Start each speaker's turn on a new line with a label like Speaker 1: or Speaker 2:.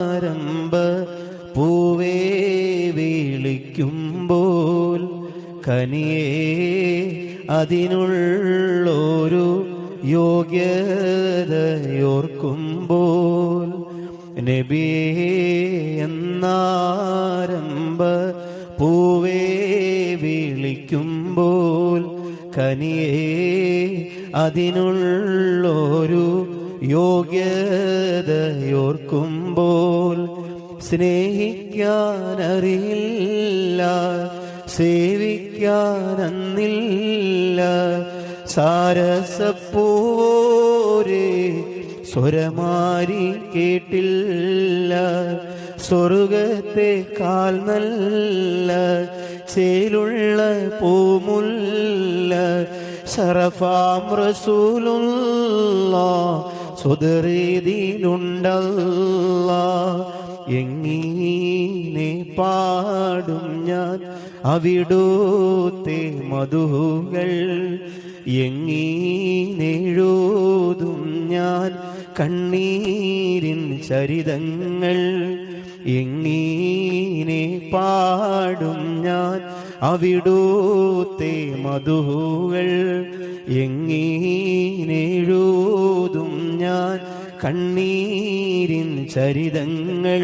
Speaker 1: ആരംഭ പൂവേ വിളിക്കുമ്പോൾ കനിയേ അതിനുള്ളൊരു യോഗ്യതയോർക്കുമ്പോൾ നബിയേ എന്നാരംഭ പൂവേ വിളിക്കുമ്പോൾ കനിയേ അതിനുള്ളൊരു യോഗ്യതയോർക്കുമ്പോൾ സ്നേഹിക്കാനറിയില്ല സേവിക്കാനന്നില്ല സാരസപ്പൂവോരേ സ്വരമാരി കേട്ടില്ല സ്വർഗത്തെക്കാൾ നല്ല ചേലുള്ള പൂമുല്ല ശറഫാം റസൂലുള്ളാഹ് സ്വദരീതിയിലുണ്ടല്ലാഹ് എങ്ങനെ പാടും ഞാൻ അവിടുത്തെ മധുകൾ എങ്ങീനെഴുതും ഞാൻ കണ്ണീരിൻ ചരിതങ്ങൾ എങ്ങീനെ പാടും ഞാൻ അവിടുത്തെ മധുകൾ എങ്ങീനെഴുതും ഞാൻ കണ്ണീരിൻ ചരിതങ്ങൾ